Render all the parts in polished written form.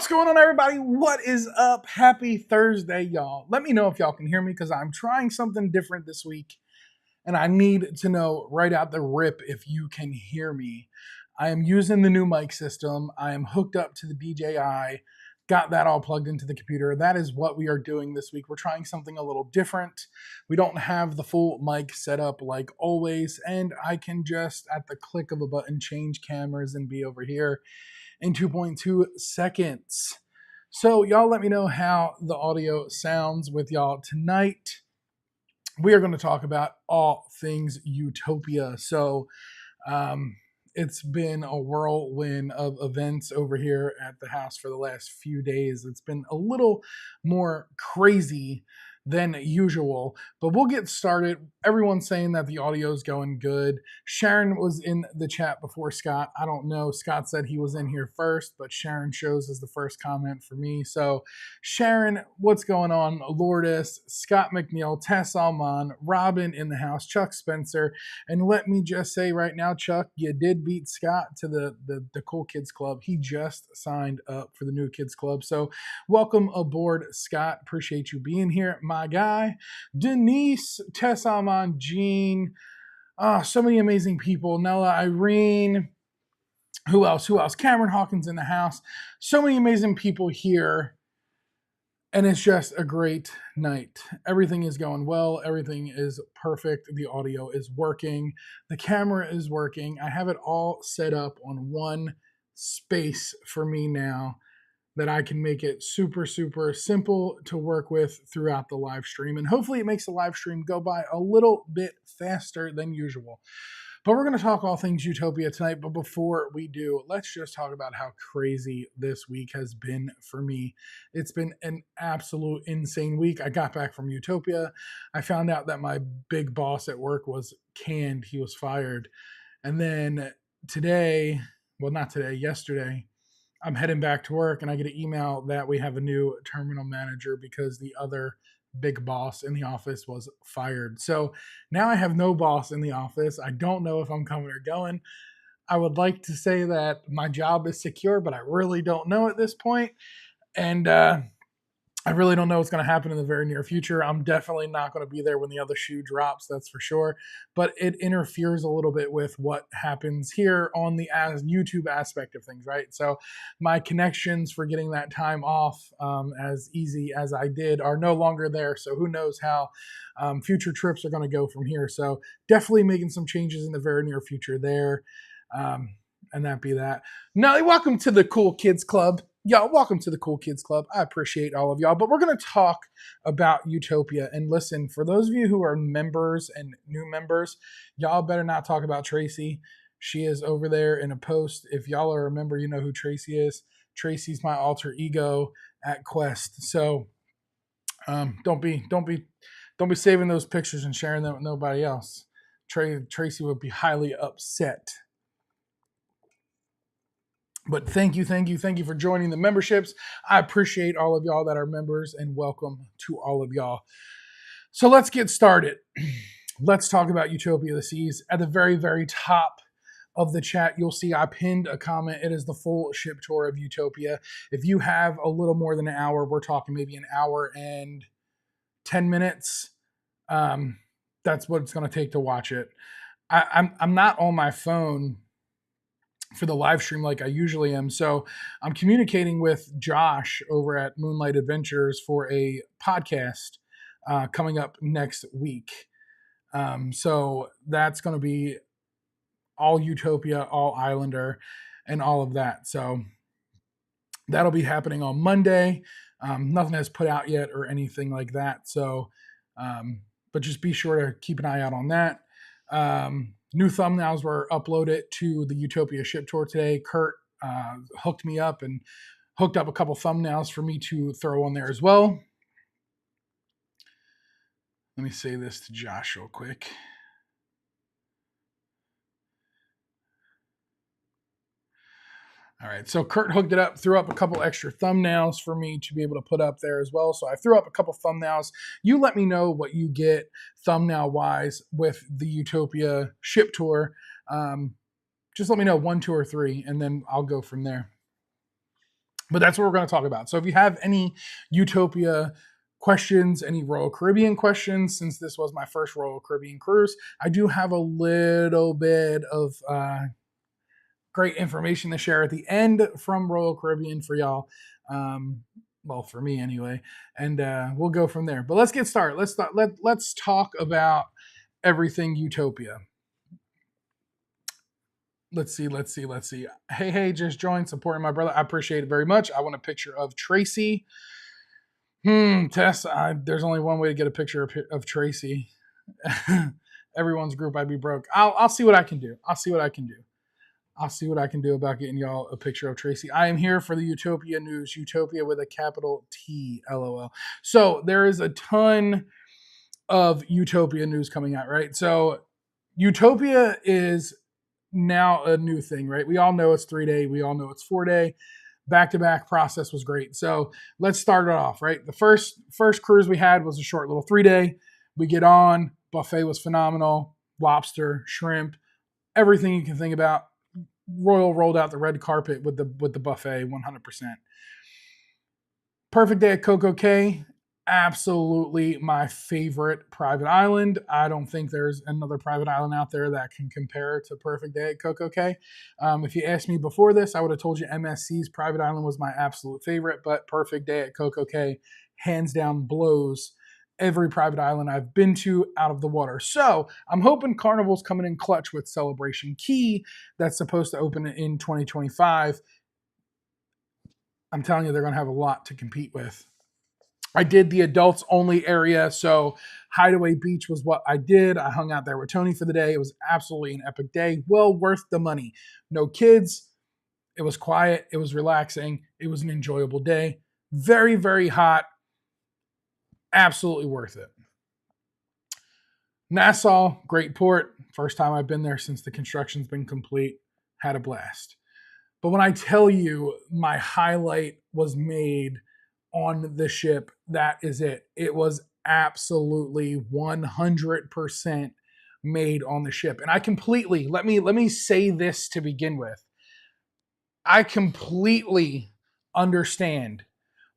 What's going on, everybody? What is up? Happy Thursday, y'all. Let me know if y'all can hear me because I'm trying something different this week and I need to know right out the rip if you can hear me. I am using the new mic system. I am hooked up to the DJI, got that all plugged into the computer. That is what we are doing this week. We're trying something a little different. We don't have the full mic set up like always, and I can just, at the click of a button, change cameras and be over here in 2.2 seconds. So y'all let me know how the audio sounds with y'all tonight. We are going to talk about all things Utopia. So it's been a whirlwind of events over here at the house for the last few days. It's been a little more crazy than usual, but we'll get started. Everyone's saying that the audio is going good. Sharon was in the chat before Scott. I don't know. Scott said he was in here first, but Sharon shows as the first comment for me. So Sharon, what's going on? Lourdes, Scott McNeil, Tess Alman, Robin in the house, Chuck Spencer. And let me just say right now, Chuck, you did beat Scott to the Cool Kids Club. He just signed up for the new Kids Club. So welcome aboard, Scott. Appreciate you being here, my guy. Denise, Tess Alman, Jean. So many amazing people. Nella, Irene. Who else? Cameron Hawkins in the house. So many amazing people here. And it's just a great night. Everything is going well. Everything is perfect. The audio is working. The camera is working. I have it all set up on one space for me now that I can make it super, super simple to work with throughout the live stream. And hopefully it makes the live stream go by a little bit faster than usual. But we're going to talk all things Utopia tonight. But before we do, let's just talk about how crazy this week has been for me. It's been an absolute insane week. I got back from Utopia. I found out that my big boss at work was canned. He was fired. And then today, well, not today, yesterday, I'm heading back to work and I get an email that we have a new terminal manager because the other big boss in the office was fired. So now I have no boss in the office. I don't know if I'm coming or going. I would like to say that my job is secure, but I really don't know at this point. And I really don't know what's going to happen in the very near future. I'm definitely not going to be there when the other shoe drops, that's for sure. But it interferes a little bit with what happens here on the YouTube aspect of things, right? So my connections for getting that time off as easy as I did are no longer there. So who knows how future trips are going to go from here. So definitely making some changes in the very near future there. And that be that. Nelly, welcome to the Cool Kids Club. Y'all, welcome to the Cool Kids Club. I appreciate all of y'all, but we're going to talk about Utopia. And listen, for those of you who are members and new members, y'all better not talk about Tracy. She is over there in a post. If y'all are a member, you know who Tracy is. Tracy's my alter ego at Quest. So don't be saving those pictures and sharing them with nobody else. Tracy would be highly upset. But thank you for joining the memberships. I appreciate all of y'all that are members, and welcome to all of y'all. So let's get started. Let's talk about Utopia of the Seas. At the very, very top of the chat, you'll see I pinned a comment. It is the full ship tour of Utopia. If you have a little more than an hour, we're talking maybe an hour and 10 minutes. That's what it's going to take to watch it. I'm not on my phone for the live stream like I usually am. So I'm communicating with Josh over at Moonlight Adventures for a podcast coming up next week. So that's going to be all Utopia, all Islander, and all of that. So that'll be happening on Monday. Nothing has put out yet or anything like that. So, but just be sure to keep an eye out on that. New thumbnails were uploaded to the Utopia ship tour today. Kurt hooked me up and hooked up a couple thumbnails for me to throw on there as well. Let me say this to Josh real quick. All right, so Kurt hooked it up, threw up a couple extra thumbnails for me to be able to put up there as well. So I threw up a couple thumbnails. You let me know what you get thumbnail-wise with the Utopia ship tour. Just let me know 1, 2, or 3, and then I'll go from there. But that's what we're going to talk about. So if you have any Utopia questions, any Royal Caribbean questions, since this was my first Royal Caribbean cruise, I do have a little bit of great information to share at the end from Royal Caribbean for y'all. Well, for me anyway, and we'll go from there. But let's get started. Let's talk about everything Utopia. Let's see. Hey, just joined, supporting my brother. I appreciate it very much. I want a picture of Tracy. Tess, there's only one way to get a picture of Tracy. Everyone's group, I'd be broke. I'll see what I can do. I'll see what I can do about getting y'all a picture of Tracy. I am here for the Utopia news. Utopia with a capital T, LOL. So there is a ton of Utopia news coming out, right? So Utopia is now a new thing, right? We all know it's 3-day. We all know it's 4-day. Back-to-back process was great. So let's start it off, right? The first cruise we had was a short little 3-day. We get on. Buffet was phenomenal. Lobster, shrimp, everything you can think about. Royal rolled out the red carpet with the buffet 100%. Perfect day at Coco Cay. Absolutely my favorite private island. I don't think there's another private island out there that can compare to Perfect Day at Coco Cay. If you asked me before this, I would have told you MSC's private island was my absolute favorite, but Perfect Day at Coco Cay hands down blows every private island I've been to out of the water. So I'm hoping Carnival's coming in clutch with Celebration Key that's supposed to open in 2025. I'm telling you, they're going to have a lot to compete with. I did the adults only area, so Hideaway Beach was what I did. I hung out there with Tony for the day. It was absolutely an epic day. Well worth the money. No kids. It was quiet. It was relaxing. It was an enjoyable day. Very, very hot. Absolutely worth it. Nassau, great port. First time I've been there since the construction's been complete. Had a blast. But when I tell you my highlight was made on the ship, that is it. It was absolutely 100% made on the ship. And I completely, let me say this to begin with. I completely understand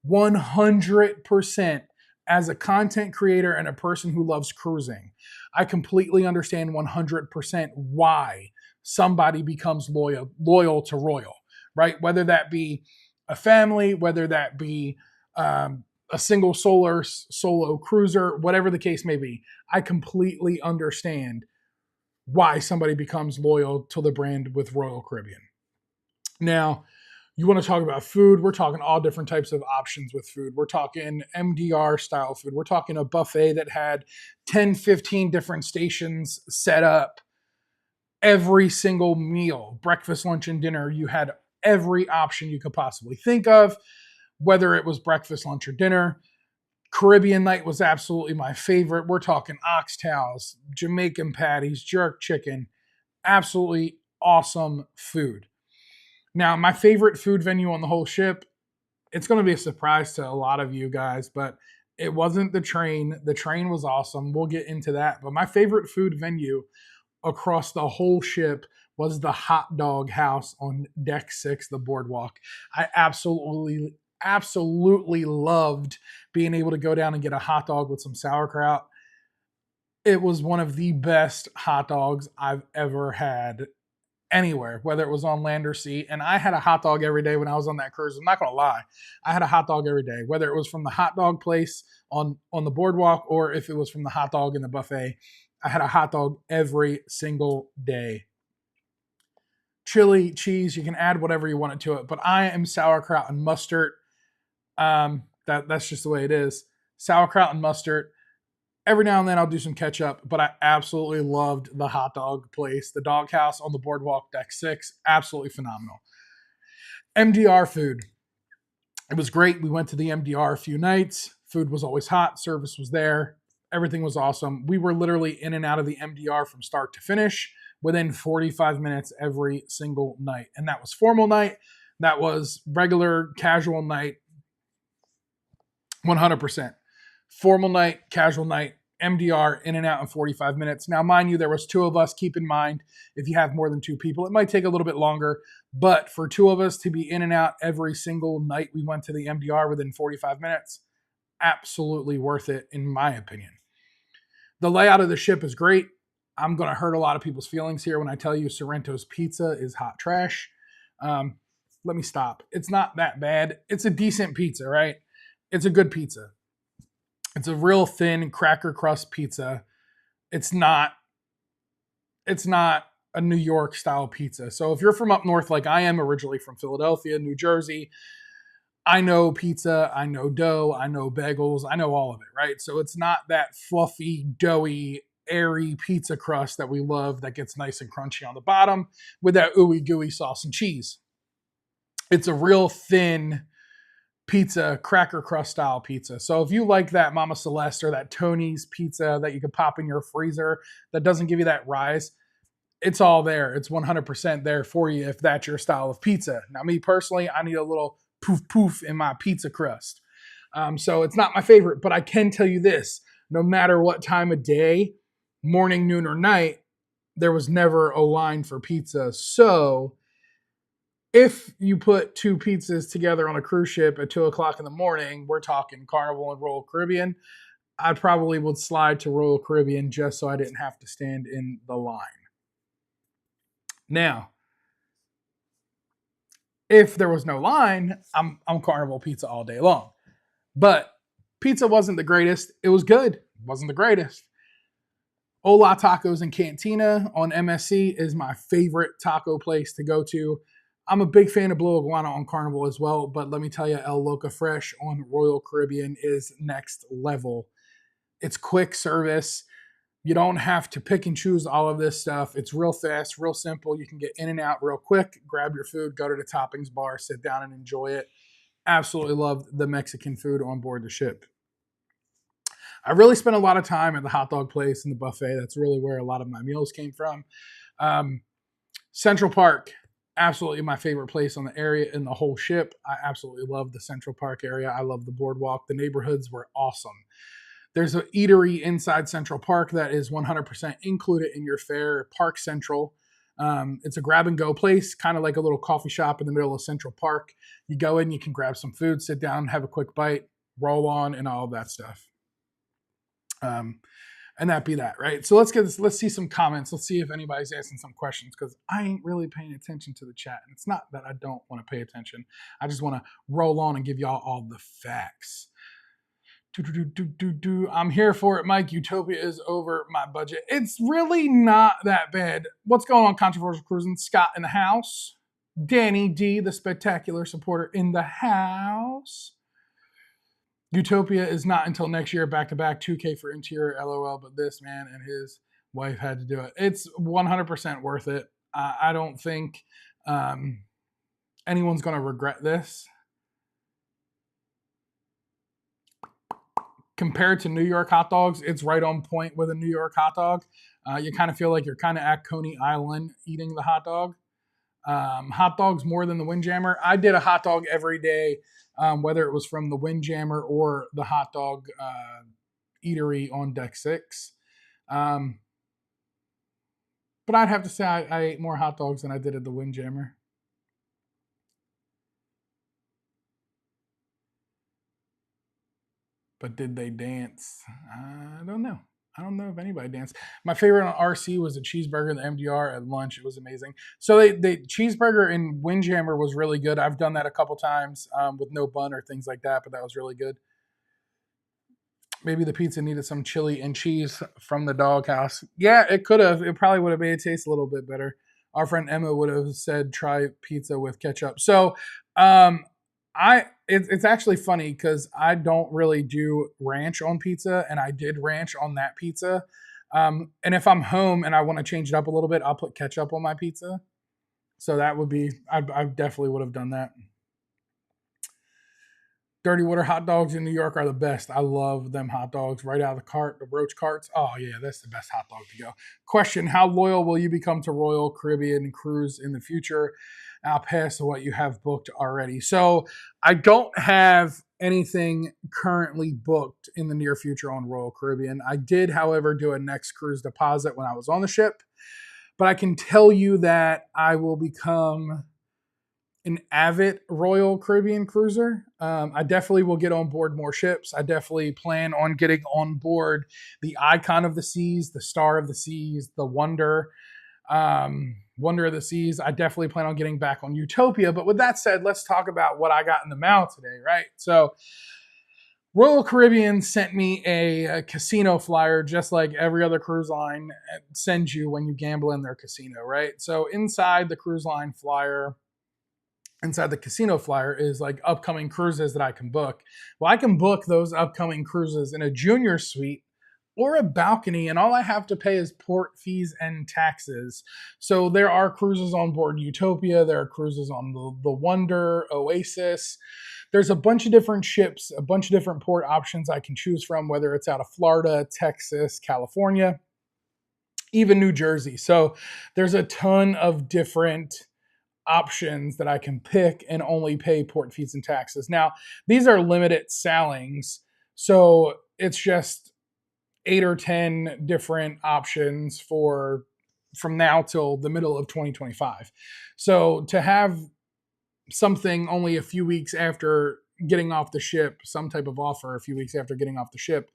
100% as a content creator and a person who loves cruising. I completely understand 100% why somebody becomes loyal to Royal, right? Whether that be a family, whether that be a single solo cruiser, whatever the case may be. I completely understand why somebody becomes loyal to the brand with Royal Caribbean. Now, you want to talk about food, we're talking all different types of options with food. We're talking MDR style food. We're talking a buffet that had 10, 15 different stations set up. Every single meal, breakfast, lunch, and dinner, you had every option you could possibly think of, whether it was breakfast, lunch, or dinner. Caribbean night was absolutely my favorite. We're talking oxtails, Jamaican patties, jerk chicken, absolutely awesome food. Now, my favorite food venue on the whole ship, it's going to be a surprise to a lot of you guys, but it wasn't the train. The train was awesome. We'll get into that. But my favorite food venue across the whole ship was the hot dog house on deck 6, the boardwalk. I absolutely loved being able to go down and get a hot dog with some sauerkraut. It was one of the best hot dogs I've ever had anywhere, whether it was on land or sea. And I had a hot dog every day when I was on that cruise. I'm not going to lie. I had a hot dog every day, whether it was from the hot dog place on the boardwalk or if it was from the hot dog in the buffet. I had a hot dog every single day. Chili, cheese, you can add whatever you want to it. But I am sauerkraut and mustard. That's just the way it is. Sauerkraut and mustard. Every now and then I'll do some ketchup, but I absolutely loved the hot dog place. The doghouse on the boardwalk, deck 6, absolutely phenomenal. MDR food. It was great. We went to the MDR a few nights. Food was always hot. Service was there. Everything was awesome. We were literally in and out of the MDR from start to finish within 45 minutes every single night. And that was formal night. That was regular casual night. 100%. Formal night, casual night, MDR in and out in 45 minutes. Now, mind you, there was two of us. Keep in mind, if you have more than two people, it might take a little bit longer. But for two of us to be in and out every single night we went to the MDR within 45 minutes, absolutely worth it, in my opinion. The layout of the ship is great. I'm going to hurt a lot of people's feelings here when I tell you Sorrento's pizza is hot trash. Let me stop. It's not that bad. It's a decent pizza, right? It's a good pizza. It's a real thin cracker crust pizza. It's not a New York style pizza. So if you're from up north like I am, originally from Philadelphia, New Jersey, I know pizza, I know dough, I know bagels, I know all of it, right? So it's not that fluffy, doughy, airy pizza crust that we love that gets nice and crunchy on the bottom with that ooey gooey sauce and cheese. It's a real thin pizza, cracker crust style pizza. So if you like that Mama Celeste or that Tony's pizza that you can pop in your freezer that doesn't give you that rise, it's all there. It's 100% there for you if that's your style of pizza. Now, me personally, I need a little poof poof in my pizza crust. So it's not my favorite, but I can tell you this, no matter what time of day, morning, noon, or night, there was never a line for pizza. So if you put two pizzas together on a cruise ship at 2 o'clock in the morning, we're talking Carnival and Royal Caribbean, I probably would slide to Royal Caribbean just so I didn't have to stand in the line. Now, if there was no line, I'm Carnival pizza all day long. But pizza wasn't the greatest. It was good. It wasn't the greatest. Hola Tacos and Cantina on MSC is my favorite taco place to go to. I'm a big fan of Blue Iguana on Carnival as well, but let me tell you, El Loca Fresh on Royal Caribbean is next level. It's quick service. You don't have to pick and choose all of this stuff. It's real fast, real simple. You can get in and out real quick, grab your food, go to the toppings bar, sit down and enjoy it. Absolutely love the Mexican food on board the ship. I really spent a lot of time at the hot dog place and the buffet. That's really where a lot of my meals came from. Central Park, absolutely my favorite place on the area in the whole ship. I absolutely love the Central Park area. I love the boardwalk. The neighborhoods were awesome. There's an eatery inside Central Park that is 100% included in your fare, Park Central. It's a grab and go place, kind of like a little coffee shop in the middle of Central Park. You go in, you can grab some food, sit down, have a quick bite, roll on, and all of that stuff. And that be that, right? So let's see some comments. Let's see if anybody's asking some questions because I ain't really paying attention to the chat. And it's not that I don't want to pay attention. I just want to roll on and give y'all all the facts. I'm here for it, Mike. Utopia is over my budget. It's really not that bad. What's going on, Controversial Cruising? Scott in the house. Danny D, the spectacular supporter in the house. Utopia is not until next year, back-to-back, $2K for interior, LOL, but this man and his wife had to do it. It's 100% worth it. I don't think anyone's going to regret this. Compared to New York hot dogs, it's right on point with a New York hot dog. You kind of feel like you're kind of at Coney Island eating the hot dog. Hot dogs more than the Windjammer. I did a hot dog every day, whether it was from the Windjammer or the hot dog eatery on Deck 6. But I'd have to say I ate more hot dogs than I did at the Windjammer. But did they dance? I don't know. I don't know if anybody danced. My favorite on RC was the cheeseburger and the MDR at lunch. It was amazing. So the cheeseburger in Windjammer was really good. I've done that a couple times with no bun or things like that, but that was really good. Maybe the pizza needed some chili and cheese from the doghouse. Yeah, it could have. It probably would have made it taste a little bit better. Our friend Emma would have said try pizza with ketchup. So it's actually funny because I don't really do ranch on pizza, and I did ranch on that pizza. And if I'm home and I want to change it up a little bit, I'll put ketchup on my pizza. So that would be, I definitely would have done that. Dirty Water hot dogs in New York are the best. I love them hot dogs right out of the cart, the roach carts. Oh, yeah, that's the best hot dog to go. Question, how loyal will you become to Royal Caribbean Cruise in the future? I'll pass to what you have booked already. So I don't have anything currently booked in the near future on Royal Caribbean. I did, however, do a next cruise deposit when I was on the ship, but I can tell you that I will become an avid Royal Caribbean cruiser. I definitely will get on board more ships. I definitely plan on getting on board the Icon of the Seas, the Star of the Seas, the Wonder of the Seas. I definitely plan on getting back on Utopia. But with that said, let's talk about what I got in the mail today, right? So Royal Caribbean sent me a casino flyer, just like every other cruise line sends you when you gamble in their casino, right? So inside the cruise line flyer, inside the casino flyer is like upcoming cruises that I can book. Well, I can book those upcoming cruises in a junior suite or a balcony, and all I have to pay is port fees and taxes. So there are cruises on board Utopia, there are cruises on the Wonder, Oasis. There's a bunch of different ships, a bunch of different port options I can choose from, whether it's out of Florida, Texas, California, even New Jersey. So there's a ton of different options that I can pick and only pay port fees and taxes. Now, these are limited sailings, so it's just 8 or 10 different options for from now till the middle of 2025. So to have something only a few weeks after getting off the ship, some type of offer a few weeks after getting off the ship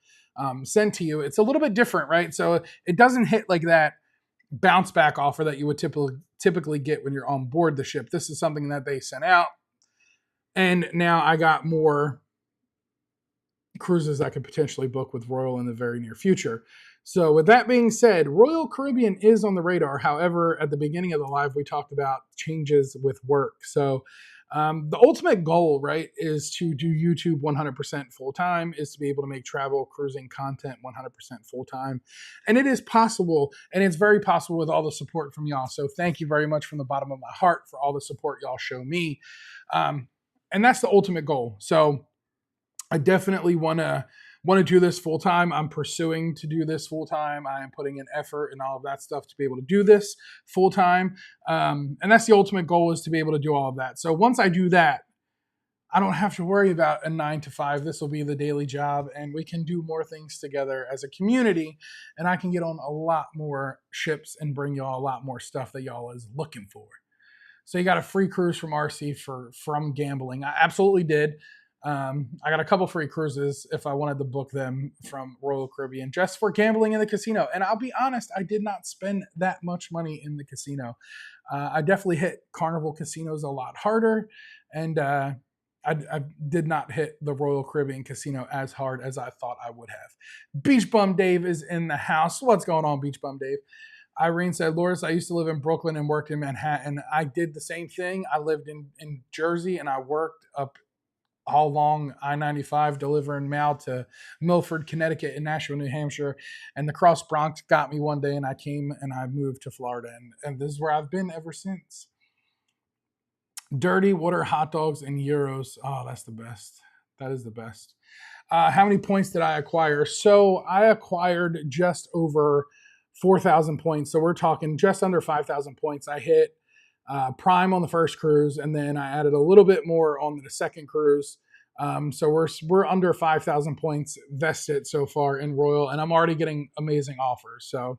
sent to you, it's a little bit different, right? So it doesn't hit like that bounce back offer that you would typically get when you're on board the ship. This is something that they sent out, and now I got more cruises I could potentially book with Royal in the very near future. So with that being said, Royal Caribbean is on the radar. However, at the beginning of the live, we talked about changes with work. So the ultimate goal, right, is to do YouTube 100% full time, is to be able to make travel cruising content 100% full time. And it is possible, and it's very possible with all the support from y'all. So thank you very much from the bottom of my heart for all the support y'all show me. And that's the ultimate goal. So I definitely want to do this full time. I'm pursuing to do this full time. I am putting in effort and all of that stuff to be able to do this full time. And that's the ultimate goal, is to be able to do all of that. So once I do that, I don't have to worry about a 9 to 5. This will be the daily job, and we can do more things together as a community. And I can get on a lot more ships and bring y'all a lot more stuff that y'all is looking for. So you got a free cruise from RC from gambling. I absolutely did. I got a couple free cruises if I wanted to book them from Royal Caribbean just for gambling in the casino. And I'll be honest, I did not spend that much money in the casino. I definitely hit Carnival casinos a lot harder, and I did not hit the Royal Caribbean casino as hard as I thought I would have. Beach Bum Dave is in the house. What's going on, Beach Bum Dave? Irene said, Loris, I used to live in Brooklyn and worked in Manhattan. I did the same thing. I lived in Jersey, and I worked up all along I-95 delivering mail to Milford, Connecticut, and Nashville, New Hampshire. And the Cross Bronx got me one day, and I came and I moved to Florida. And this is where I've been ever since. Dirty water hot dogs and euros. Oh, that's the best. That is the best. How many points did I acquire? So I acquired just over 4,000 points. So we're talking just under 5,000 points. I hit Prime on the first cruise, and then I added a little bit more on the second cruise. So we're under 5,000 points vested so far in Royal, and I'm already getting amazing offers. So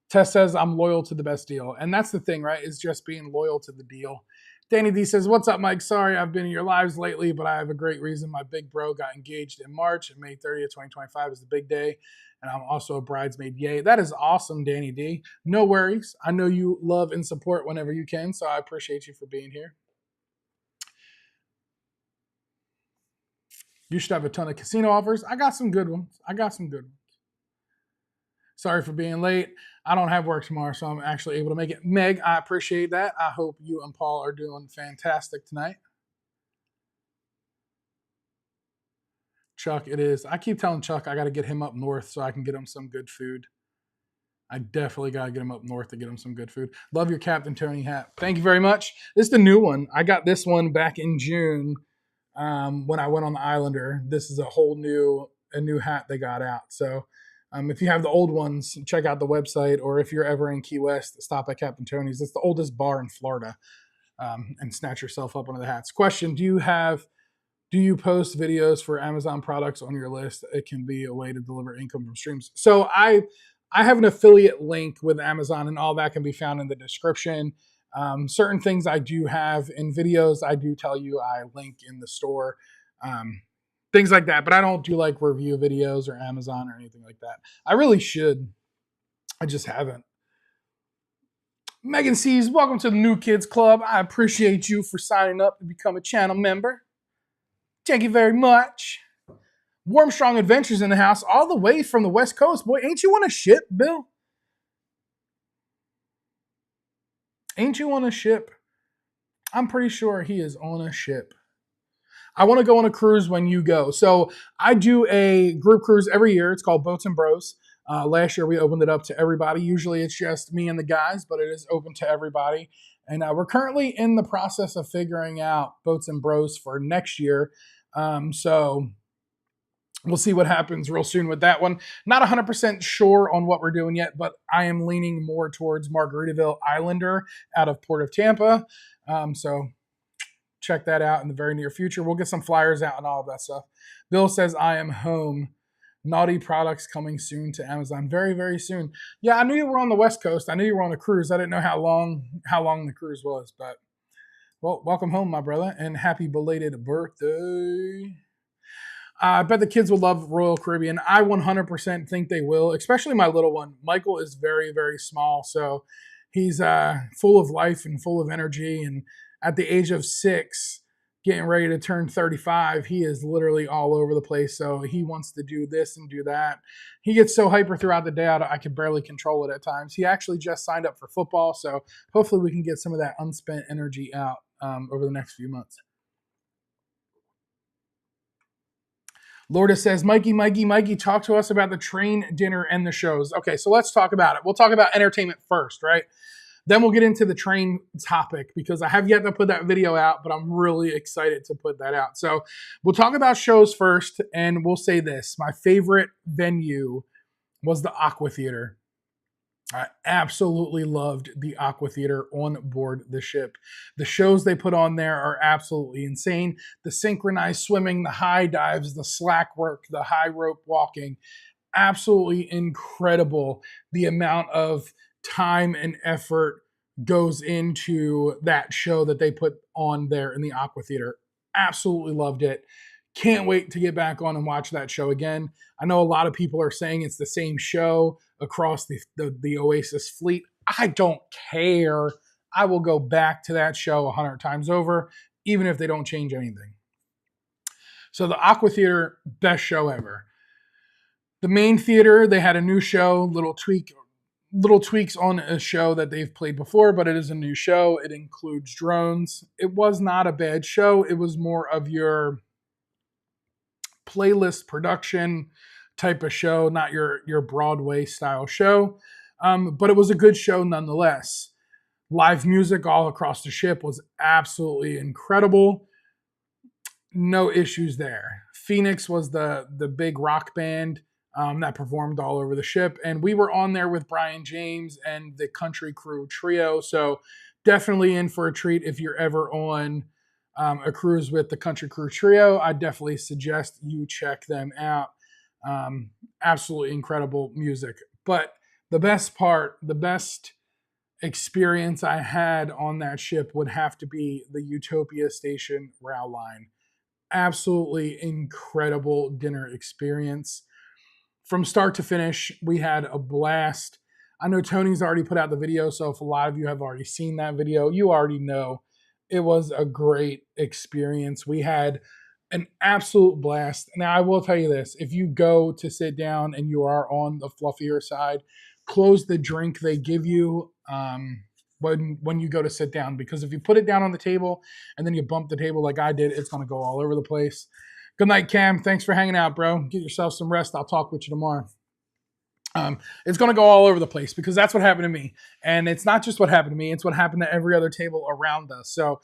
Tess says I'm loyal to the best deal, and that's the thing, right? Is just being loyal to the deal. Danny D says, what's up, Mike? Sorry I've been in your lives lately, but I have a great reason. My big bro got engaged in March, and May 30th, 2025 is the big day. And I'm also a bridesmaid. Yay. That is awesome, Danny D. No worries. I know you love and support whenever you can, so I appreciate you for being here. You should have a ton of casino offers. I got some good ones. Sorry for being late. I don't have work tomorrow, so I'm actually able to make it. Meg, I appreciate that. I hope you and Paul are doing fantastic tonight. Chuck, it is. I keep telling Chuck I got to get him up north so I can get him some good food. I definitely got to get him up north to get him some good food. Love your Captain Tony hat. Thank you very much. This is the new one. I got this one back in June when I went on the Islander. This is a new hat they got out. So if you have the old ones, check out the website. Or if you're ever in Key West, stop at Captain Tony's. It's the oldest bar in Florida. And snatch yourself up one of the hats. Question, do Do you post videos for Amazon products on your list? It can be a way to deliver income from streams. So I have an affiliate link with Amazon, and all that can be found in the description. Certain things I do have in videos, I do tell you I link in the store, um, things like that. But I don't do like review videos or Amazon or anything like that. I really should. I just haven't. Megan C's, welcome to the New Kids Club. I appreciate you for signing up to become a channel member. Thank you very much. Warm Strong Adventures in the house, all the way from the West Coast. Boy, ain't you on a ship, Bill? Ain't you on a ship? I'm pretty sure he is on a ship. I want to go on a cruise when you go. So I do a group cruise every year. It's called Boats and Bros. Last year we opened it up to everybody. Usually it's just me and the guys, but it is open to everybody. And we're currently in the process of figuring out Boats and Bros for next year. So we'll see what happens real soon with that one. Not 100% sure on what we're doing yet, but I am leaning more towards Margaritaville Islander out of Port of Tampa. So check that out in the very near future. We'll get some flyers out and all of that stuff. Bill says, I am home. Nauti products coming soon to Amazon. Very, very soon. Yeah, I knew you were on the West Coast. I knew you were on a cruise. I didn't know how long the cruise was, but well, welcome home, my brother, and happy belated birthday. I bet the kids will love Royal Caribbean. I 100% think they will, especially my little one. Michael is very, very small, so he's full of life and full of energy. And at the age of 6, getting ready to turn 35, he is literally all over the place. So he wants to do this and do that. He gets so hyper throughout the day, I can barely control it at times. He actually just signed up for football, so hopefully we can get some of that unspent energy out over the next few months. Lorda says, Mikey, talk to us about the train dinner and the shows. Okay, so let's talk about it. We'll talk about entertainment first, right? Then we'll get into the train topic because I have yet to put that video out, but I'm really excited to put that out. So we'll talk about shows first, and we'll say this. My favorite venue was the Aqua Theater. I absolutely loved the Aqua Theater on board the ship. The shows they put on there are absolutely insane. The synchronized swimming, the high dives, the slack work, the high rope walking, absolutely incredible. The amount of time and effort goes into that show that they put on there in the Aqua Theater. Absolutely loved it. Can't wait to get back on and watch that show again. I know a lot of people are saying it's the same show across the Oasis fleet. I don't care. I will go back to that show 100 times over, even if they don't change anything. So the Aqua Theater, best show ever. The main theater, they had a new show, little tweaks on a show that they've played before, but it is a new show. It includes drones. It was not a bad show. It was more of your playlist production type of show, not your Broadway style show. But it was a good show nonetheless. Live music all across the ship was absolutely incredible. No issues there. Phoenix was the big rock band that performed all over the ship. And we were on there with Brian James and the Country Crew Trio. So definitely in for a treat if you're ever on a cruise with the Country Crew Trio. I definitely suggest you check them out. Absolutely incredible music. But the best experience I had on that ship would have to be the Utopia Station Row Line. Absolutely incredible dinner experience. From start to finish, we had a blast. I know Tony's already put out the video, so if a lot of you have already seen that video, you already know it was a great experience. We had an absolute blast. Now, I will tell you this. If you go to sit down and you are on the fluffier side, close the drink they give you when you go to sit down. Because if you put it down on the table and then you bump the table like I did, it's going to go all over the place. Good night, Cam. Thanks for hanging out, bro. Get yourself some rest. I'll talk with you tomorrow. It's going to go all over the place because that's what happened to me. And it's not just what happened to me. It's what happened to every other table around us. So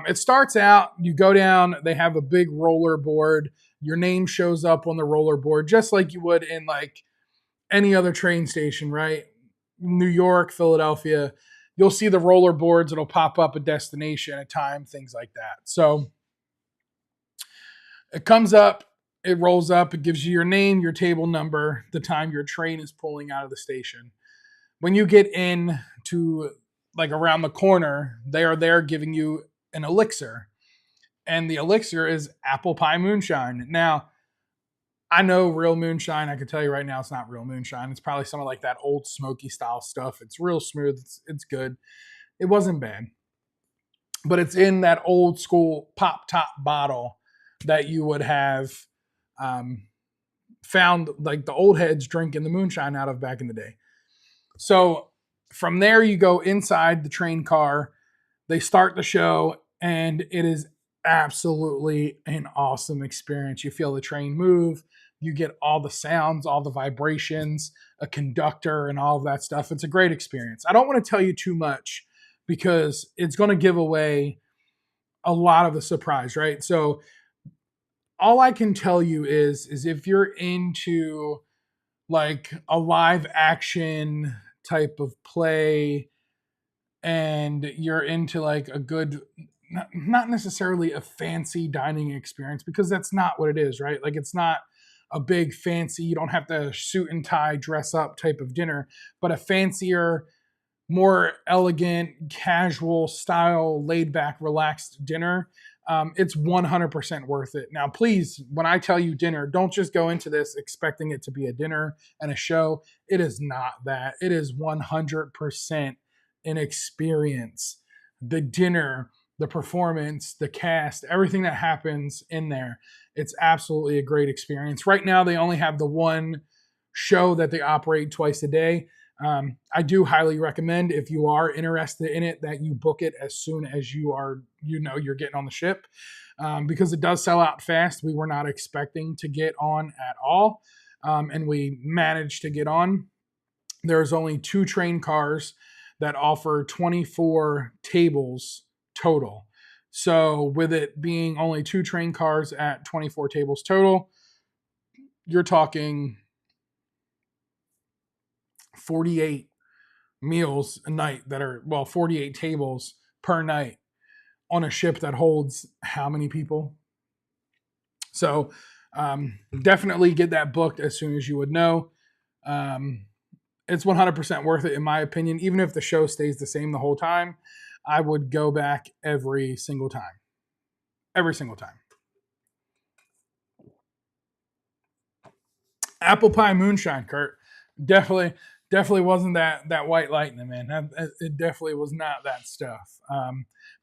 it starts out, you go down, they have a big roller board. Your name shows up on the roller board just like you would in like any other train station, right? New York, Philadelphia. You'll see the roller boards. It'll pop up a destination, a time, things like that. So It comes up, it rolls up, it gives you your name, your table number, the time your train is pulling out of the station. When you get in to like around the corner, they are there giving you an elixir. And the elixir is apple pie moonshine. Now, I know real moonshine. I can tell you right now, it's not real moonshine. It's probably some of like that old smoky style stuff. It's real smooth. It's good. It wasn't bad, but it's in that old school pop top bottle that you would have um, found like the old heads drinking the moonshine out of back in the day. So from there, you go inside the train car. They start the show, and it is absolutely an awesome experience. You feel the train move, you get all the sounds, all the vibrations, a conductor, and all of that stuff. It's a great experience. I don't want to tell you too much because it's going to give away a lot of the surprise, right? So all I can tell you is if you're into like a live action type of play and you're into like a good, not necessarily a fancy dining experience, because that's not what it is, right? Like it's not a big fancy, you don't have to suit and tie dress up type of dinner, but a fancier, more elegant, casual style, laid back, relaxed dinner. It's 100% worth it. Now, please, when I tell you dinner, don't just go into this expecting it to be a dinner and a show. It is not that. It is 100% an experience. The dinner, the performance, the cast, everything that happens in there, it's absolutely a great experience. Right now, they only have the one show that they operate twice a day. I do highly recommend, if you are interested in it, that you book it as soon as you're getting on the ship, because it does sell out fast. We were not expecting to get on at all, and we managed to get on. There's only 2 train cars that offer 24 tables total. So with it being only 2 train cars at 24 tables total, you're talking 48 meals a night that are, well, 48 tables per night on a ship that holds how many people? So definitely get that booked as soon as you would know. It's 100% worth it, in my opinion. Even if the show stays the same the whole time, I would go back every single time. Every single time. Apple pie moonshine, Kurt. Definitely, definitely wasn't that white lightning, man. It definitely was not that stuff.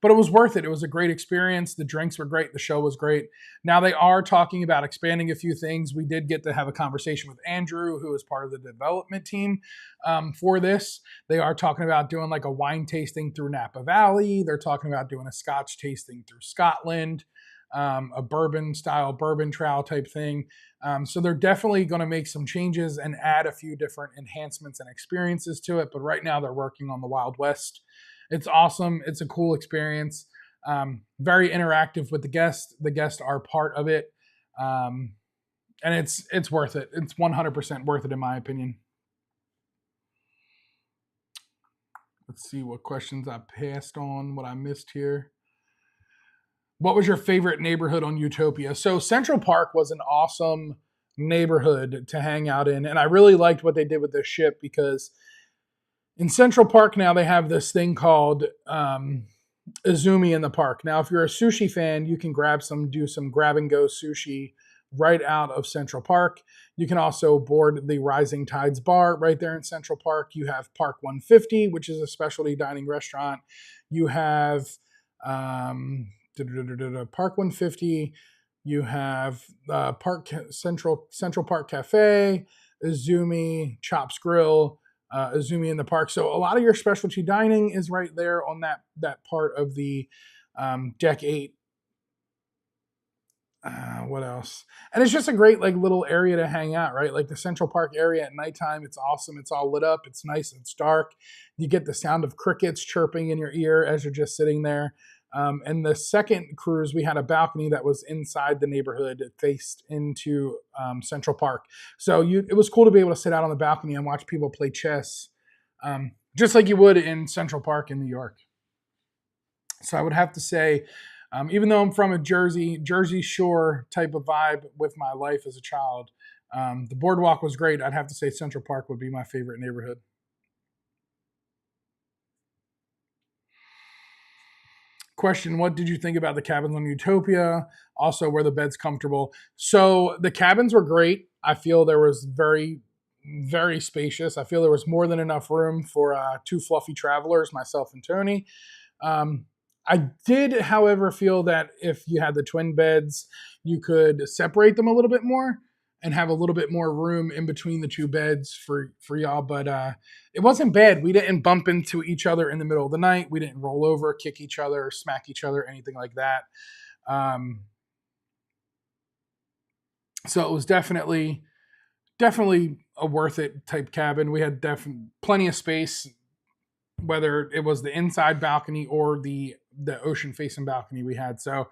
But it was worth it. It was a great experience. The drinks were great. The show was great. Now they are talking about expanding a few things. We did get to have a conversation with Andrew, who is part of the development team for this. They are talking about doing like a wine tasting through Napa Valley. They're talking about doing a Scotch tasting through Scotland, a bourbon style bourbon trowel type thing. So they're definitely going to make some changes and add a few different enhancements and experiences to it. But right now they're working on the Wild West. It's awesome. It's a cool experience. Very interactive with the guests. The guests are part of it. And it's worth it. It's 100% worth it, in my opinion. Let's see what questions I passed on, what I missed here. What was your favorite neighborhood on Utopia? So Central Park was an awesome neighborhood to hang out in. And I really liked what they did with this ship, because in Central Park now they have this thing called Izumi in the park. Now, if you're a sushi fan, you can do some grab and go sushi right out of Central Park. You can also board the Rising Tides bar right there in Central Park. You have Park 150, which is a specialty dining restaurant. You have Park 150. You have Central Park Cafe, Izumi, Chops Grill, Izumi in the park. So a lot of your specialty dining is right there on that part of the Deck 8. What else? And it's just a great like little area to hang out, right? Like the Central Park area at nighttime, it's awesome. It's all lit up. It's nice. It's dark. You get the sound of crickets chirping in your ear as you're just sitting there. And the second cruise, we had a balcony that was inside the neighborhood. It faced into Central Park. So it was cool to be able to sit out on the balcony and watch people play chess, just like you would in Central Park in New York. So I would have to say Even though I'm from a Jersey Shore type of vibe with my life as a child, the boardwalk was great. I'd have to say Central Park would be my favorite neighborhood. Question: what did you think about the cabins on Utopia? Also, were the beds comfortable? So the cabins were great. I feel there was very spacious. I feel there was more than enough room for two fluffy travelers, myself and Tony. Um, I did, however, feel that if you had the twin beds, you could separate them a little bit more and have a little bit more room in between the two beds for y'all. But it wasn't bad. We didn't bump into each other in the middle of the night. We didn't roll over, kick each other, smack each other, anything like that. Um, so it was definitely a worth it type cabin. We had plenty of space, whether it was the inside balcony or the ocean facing balcony we had. So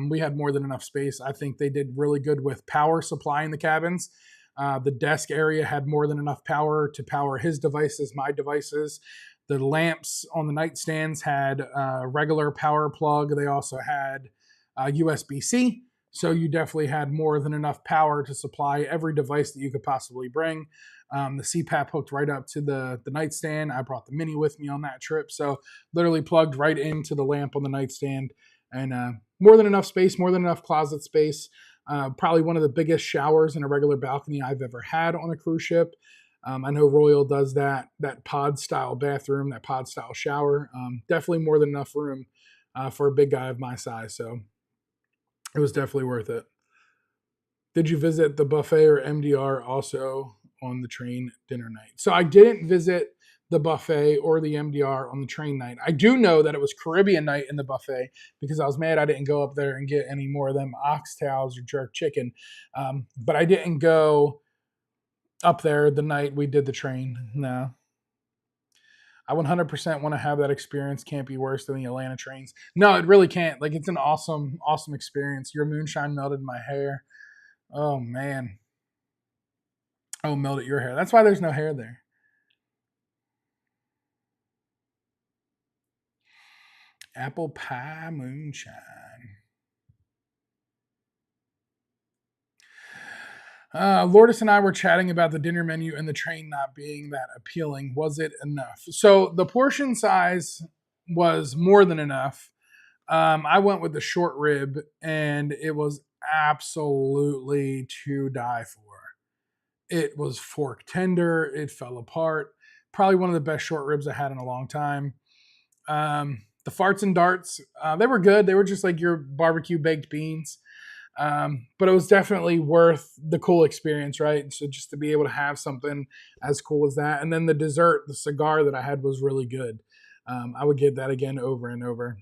we had more than enough space. I think they did really good with power supply in the cabins. The desk area had more than enough power to power his devices, my devices. The lamps on the nightstands had a regular power plug. They also had USB-C. So you definitely had more than enough power to supply every device that you could possibly bring. The CPAP hooked right up to the nightstand. I brought the mini with me on that trip. So literally plugged right into the lamp on the nightstand. And more than enough space, more than enough closet space. Probably one of the biggest showers in a regular balcony I've ever had on a cruise ship. I know Royal does that pod style bathroom, that pod style shower. Definitely more than enough room for a big guy of my size. So it was definitely worth it. Did you visit the buffet or MDR also on the train dinner night? So I didn't visit the buffet or the MDR on the train night. I do know that it was Caribbean night in the buffet because I was mad I didn't go up there and get any more of them oxtails or jerk chicken. But I didn't go up there the night we did the train. No. I 100% want to have that experience. Can't be worse than the Atlanta trains. No, it really can't. Like, it's an awesome, awesome experience. Your moonshine melted my hair. Oh, man. Oh, melted your hair. That's why there's no hair there. Apple pie moonshine. Lourdes and I were chatting about the dinner menu and the train not being that appealing. Was it enough? So the portion size was more than enough. I went with the short rib, and it was absolutely to die for. It was fork tender. It fell apart. Probably one of the best short ribs I had in a long time. The farts and darts, they were good. They were just like your barbecue baked beans. But it was definitely worth the cool experience, right? So just to be able to have something as cool as that. And then the dessert, the cigar that I had was really good. I would get that again over and over.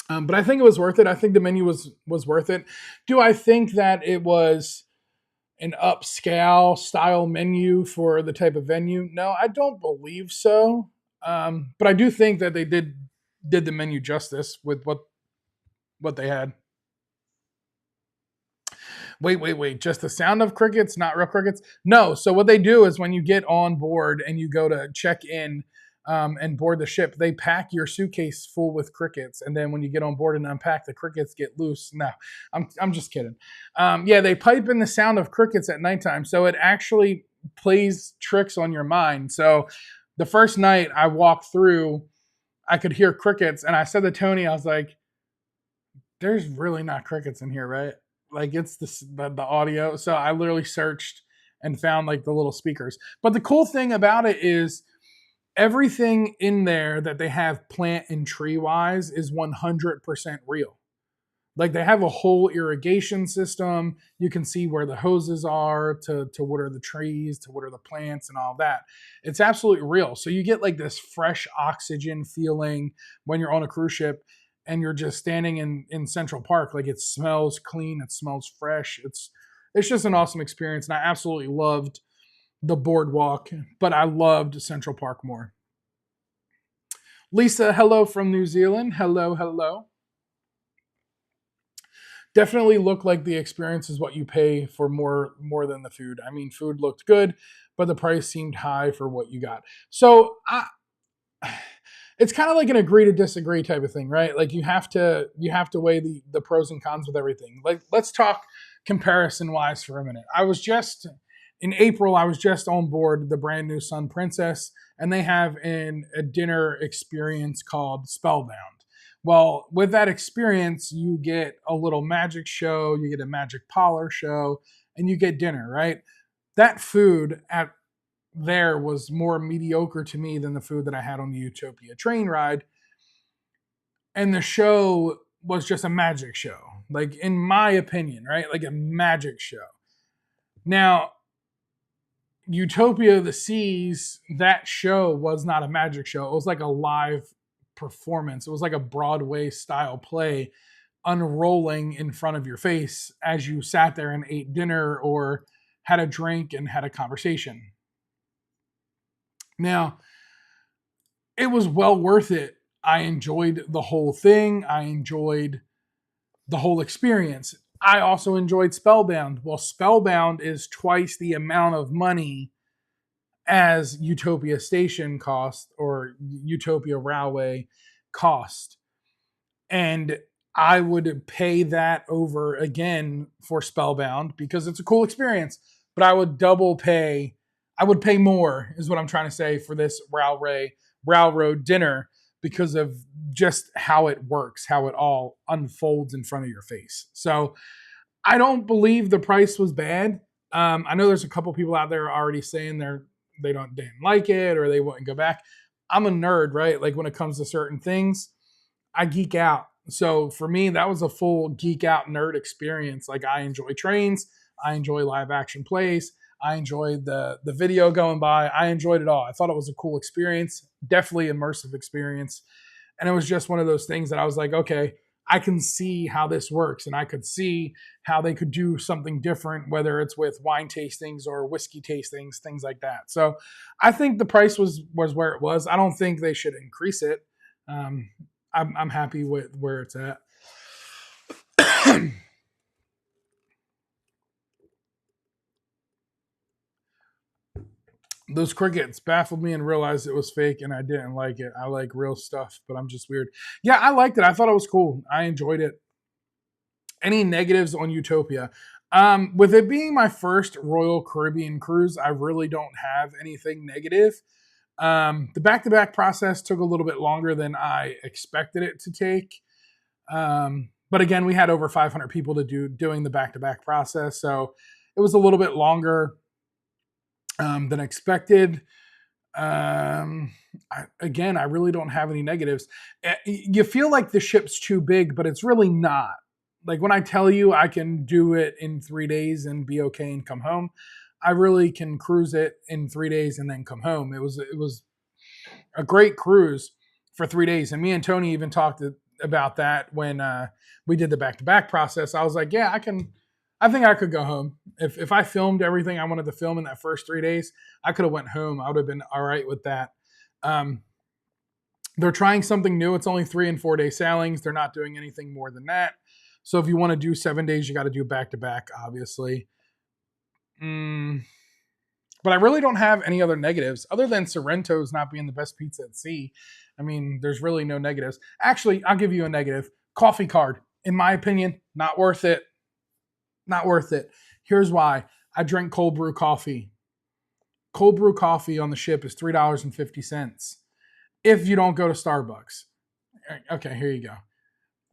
But I think it was worth it. I think the menu was worth it. Do I think that it was an upscale style menu for the type of venue? No, I don't believe so. But I do think that they did the menu justice with what they had. Wait. Just the sound of crickets, not real crickets? No. So what they do is when you get on board and you go to check in and board the ship, they pack your suitcase full with crickets. And then when you get on board and unpack, the crickets get loose. No, I'm just kidding. Yeah, they pipe in the sound of crickets at nighttime. So it actually plays tricks on your mind. So the first night I walked through, I could hear crickets. And I said to Tony, I was like, there's really not crickets in here, right? Like, it's the audio. So I literally searched and found like the little speakers. But the cool thing about it is everything in there that they have plant and tree wise is 100% real. Like, they have a whole irrigation system. You can see where the hoses are to water the trees, to water the plants and all that. It's absolutely real. So you get like this fresh oxygen feeling when you're on a cruise ship and you're just standing in Central Park. Like, it smells clean. It smells fresh. It's just an awesome experience. And I absolutely loved the boardwalk, but I loved Central Park more. Lisa, hello from New Zealand. Hello. Definitely looked like the experience is what you pay for more than the food. I mean, food looked good, but the price seemed high for what you got. So it's kind of like an agree to disagree type of thing, right? Like you have to weigh the pros and cons with everything. Like let's talk comparison wise for a minute. I was just in April. I was just on board the brand new Sun Princess, and they have a dinner experience called Spellbound. Well, with that experience, you get a little magic show, you get a magic parlor show, and you get dinner, right? That food at there was more mediocre to me than the food that I had on the Utopia train ride. And the show was just a magic show, like in my opinion, right? Like a magic show. Now, Utopia of the Seas, that show was not a magic show. It was like a live performance. It was like a Broadway style play unrolling in front of your face as you sat there and ate dinner or had a drink and had a conversation. Now, it was well worth it. I enjoyed the whole thing. I enjoyed the whole experience. I also enjoyed Spellbound. Well, Spellbound is twice the amount of money as Utopia Station cost or Utopia Railway cost. And I would pay that over again for Spellbound because it's a cool experience, but I would double pay. I would pay more, is what I'm trying to say, for this railroad dinner because of just how it works, how it all unfolds in front of your face. So I don't believe the price was bad. I know there's a couple people out there already saying they didn't like it or they wouldn't go back. I'm a nerd, right? Like when it comes to certain things, I geek out. So for me, that was a full geek out nerd experience. Like I enjoy trains, I enjoy live action plays, I enjoyed the video going by. I enjoyed it all. I thought it was a cool experience, definitely immersive experience. And it was just one of those things that I was like, okay, I can see how this works, and I could see how they could do something different, whether it's with wine tastings or whiskey tastings, things like that. So I think the price was where it was. I don't think they should increase it. Um, I'm happy with where it's at. Those crickets baffled me and realized it was fake, and I didn't like it. I like real stuff, but I'm just weird. Yeah, I liked it. I thought it was cool. I enjoyed it. Any negatives on Utopia? With it being my first Royal Caribbean cruise, I really don't have anything negative. The back-to-back process took a little bit longer than I expected it to take. But again, we had over 500 people doing the back-to-back process, so it was a little bit longer than expected. I really don't have any negatives. You feel like the ship's too big, but it's really not. Like when I tell you I can do it in 3 days and be okay and come home, I really can cruise it in 3 days and then come home. It was a great cruise for 3 days, and me and Tony even talked about that when we did the back to back process. I was like, yeah, I can. I think I could go home if I filmed everything I wanted to film in that first 3 days. I could have went home. I would have been all right with that. Um, they're trying something new. It's only 3 and 4 day sailings. They're not doing anything more than that. So if you want to do 7 days, you got to do back to back, obviously. But I really don't have any other negatives other than Sorrento's not being the best pizza at sea. I mean, there's really no negatives. Actually, I'll give you a negative. Coffee card, in my opinion, not worth it. Not worth it. Here's why. I drink cold brew coffee. Cold brew coffee on the ship is $3.50 if you don't go to Starbucks. Okay, here you go.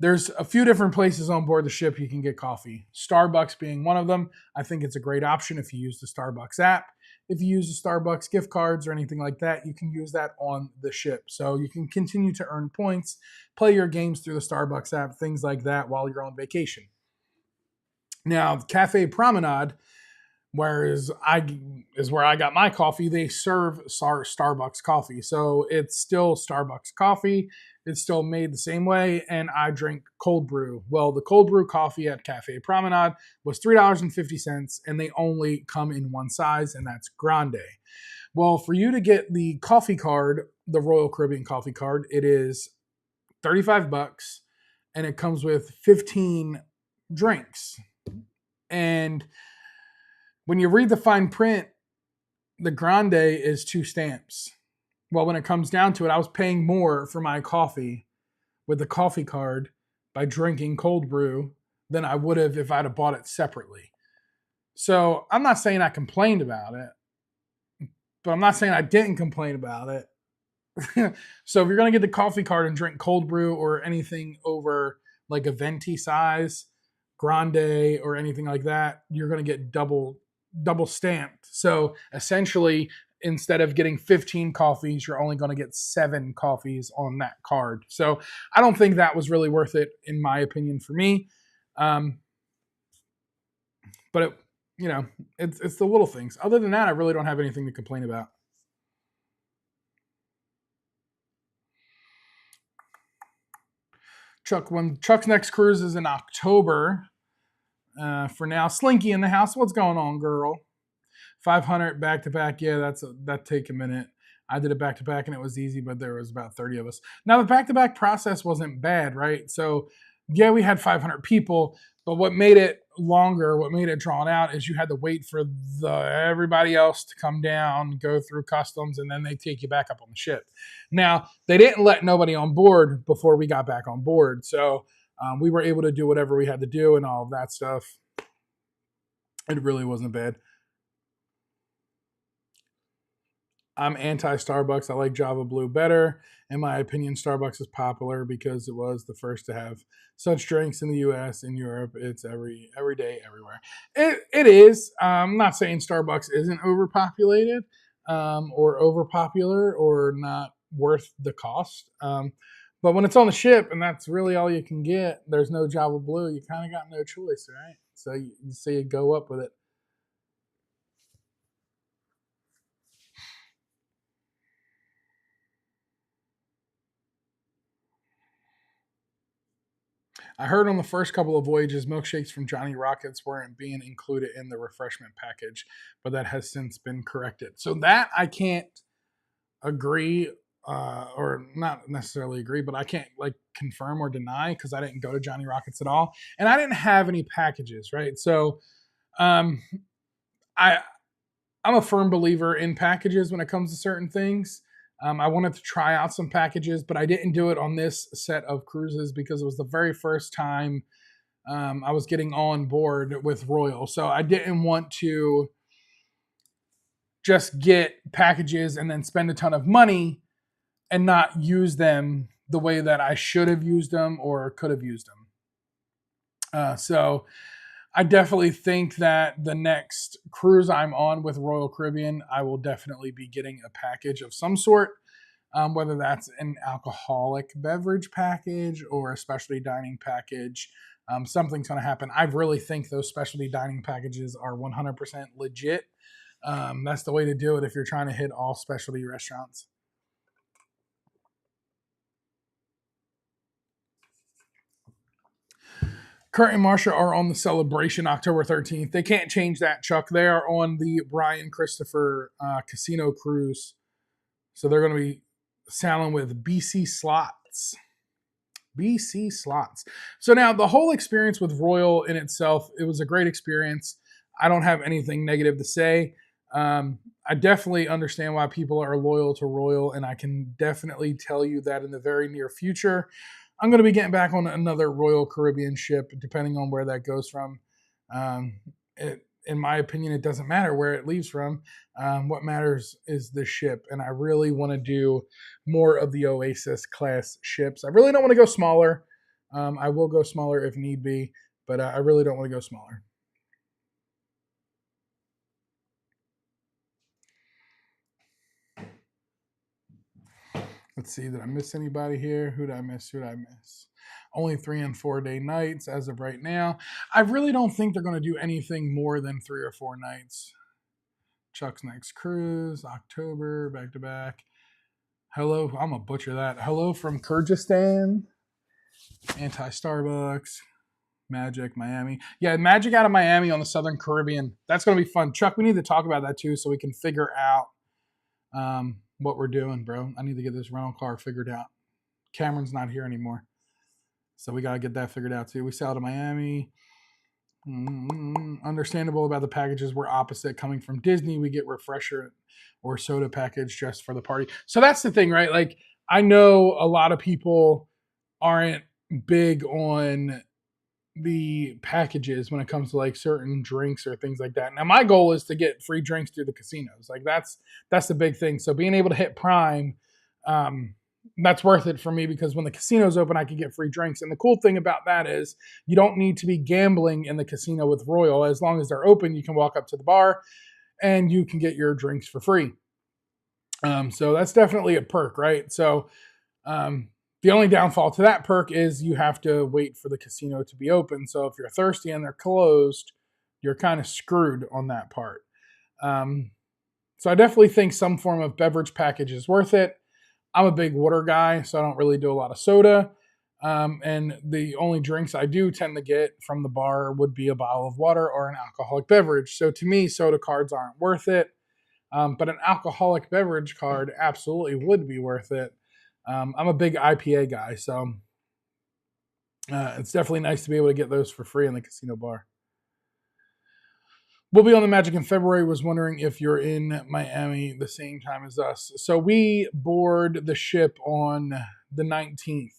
There's a few different places on board the ship you can get coffee. Starbucks being one of them. I think it's a great option if you use the Starbucks app. If you use the Starbucks gift cards or anything like that, you can use that on the ship. So you can continue to earn points, play your games through the Starbucks app, things like that while you're on vacation. Now, Cafe Promenade, where is where I got my coffee. They serve Starbucks coffee, so it's still Starbucks coffee. It's still made the same way, and I drink cold brew. Well, the cold brew coffee at Cafe Promenade was $3.50, and they only come in one size, and that's grande. Well, for you to get the coffee card, the Royal Caribbean coffee card, it is $35, and it comes with 15 drinks. And when you read the fine print, the grande is 2 stamps. Well, when it comes down to it, I was paying more for my coffee with the coffee card by drinking cold brew than I would have if I'd have bought it separately. So I'm not saying I complained about it, but I'm not saying I didn't complain about it. So if you're gonna get the coffee card and drink cold brew or anything over like a venti size, grande or anything like that, you're gonna get double stamped. So essentially, instead of getting 15 coffees, you're only gonna get 7 coffees on that card. So I don't think that was really worth it, in my opinion, for me. Um, but it, it's the little things. Other than that, I really don't have anything to complain about. Chuck's next cruise is in October. For now, Slinky in the house. What's going on, girl? 500 back to back. Yeah, that take a minute. I did it back to back and it was easy, but there was about 30 of us. Now the back to back process wasn't bad, right? So yeah, we had 500 people, but what made it longer, what made it drawn out, is you had to wait for everybody else to come down, go through customs, and then they take you back up on the ship. Now they didn't let nobody on board before we got back on board, so we were able to do whatever we had to do and all of that stuff. It really wasn't bad. I'm anti Starbucks. I like Java Blue better. In my opinion, Starbucks is popular because it was the first to have such drinks in the U.S. In Europe. It's every day, everywhere. It is. I'm not saying Starbucks isn't overpopulated or overpopular or not worth the cost. But when it's on the ship and that's really all you can get, there's no Java Blue. You kind of got no choice, right? So you say you go up with it. I heard on the first couple of voyages, milkshakes from Johnny Rockets weren't being included in the refreshment package, but that has since been corrected. So that I can't agree, or not necessarily agree, but I can't like confirm or deny because I didn't go to Johnny Rockets at all, and I didn't have any packages, right? So, um, I I'm a firm believer in packages when it comes to certain things. I wanted to try out some packages, but I didn't do it on this set of cruises because it was the very first time I was getting on board with Royal. So I didn't want to just get packages and then spend a ton of money and not use them the way that I should have used them or could have used them. So I definitely think that the next cruise I'm on with Royal Caribbean, I will definitely be getting a package of some sort, whether that's an alcoholic beverage package or a specialty dining package. Something's going to happen. I really think those specialty dining packages are 100% legit. That's the way to do it if you're trying to hit all specialty restaurants. Kurt and Marsha are on the Celebration October 13th. They can't change that, Chuck. They are on the Brian Christopher Casino Cruise. So they're going to be sailing with BC Slots. BC Slots. So now the whole experience with Royal in itself, it was a great experience. I don't have anything negative to say. I definitely understand why people are loyal to Royal, and I can definitely tell you that in the very near future, I'm going to be getting back on another Royal Caribbean ship, depending on where that goes from. In my opinion, it doesn't matter where it leaves from. What matters is the ship, and I really want to do more of the Oasis class ships. I really don't want to go smaller. I will go smaller if need be, but I really don't want to go smaller. Let's see, did I miss anybody here? Who did I miss? Who did I miss? Only 3 and 4 day nights as of right now. I really don't think they're going to do anything more than 3 or 4 nights. Chuck's next cruise, October, back to back. Hello, I'm going to butcher that. Hello from Kyrgyzstan. Anti Starbucks. Magic, Miami. Yeah, Magic out of Miami on the Southern Caribbean. That's going to be fun. Chuck, we need to talk about that too so we can figure out what we're doing, bro. I need to get this rental car figured out. Cameron's not here anymore. So we got to get that figured out too. We sailed to Miami. Understandable about the packages. We're opposite. Coming from Disney, we get refresher or soda package just for the party. So that's the thing, right? Like, I know a lot of people aren't big on the packages when it comes to like certain drinks or things like that. Now my goal is to get free drinks through the casinos. Like that's the big thing. So being able to hit Prime, um, that's worth it for me because when the casino's open, I can get free drinks. And the cool thing about that is you don't need to be gambling in the casino with Royal. As long as they're open, you can walk up to the bar and you can get your drinks for free. So that's definitely a perk, right? So um, the only downfall to that perk is you have to wait for the casino to be open. So if you're thirsty and they're closed, you're kind of screwed on that part. Um, so I definitely think some form of beverage package is worth it. I'm a big water guy, so I don't really do a lot of soda. And the only drinks I do tend to get from the bar would be a bottle of water or an alcoholic beverage. So to me, soda cards aren't worth it. But an alcoholic beverage card absolutely would be worth it. I'm a big IPA guy, so it's definitely nice to be able to get those for free in the casino bar. We'll be on the Magic in February. Was wondering if you're in Miami the same time as us. So we board the ship on the 19th.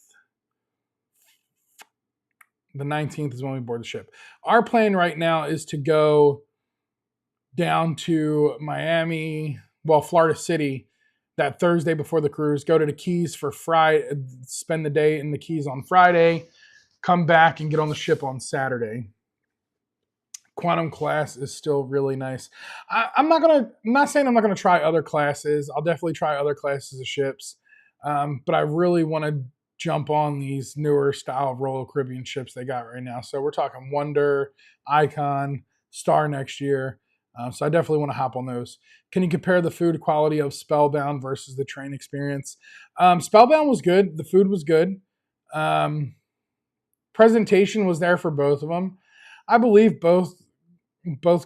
The 19th is when we board the ship. Our plan right now is to go down to Miami, well, Florida City, that Thursday before the cruise, go to the Keys for Friday, spend the day in the Keys on Friday, come back and get on the ship on Saturday. Quantum class is still really nice. I'm not saying I'm not gonna try other classes. I'll definitely try other classes of ships, but I really want to jump on these newer style of Royal Caribbean ships they got right now. So we're talking Wonder, Icon, Star next year. So I definitely want to hop on those. Can you compare the food quality of Spellbound versus the train experience? Spellbound was good. The food was good. Presentation was there for both of them. I believe both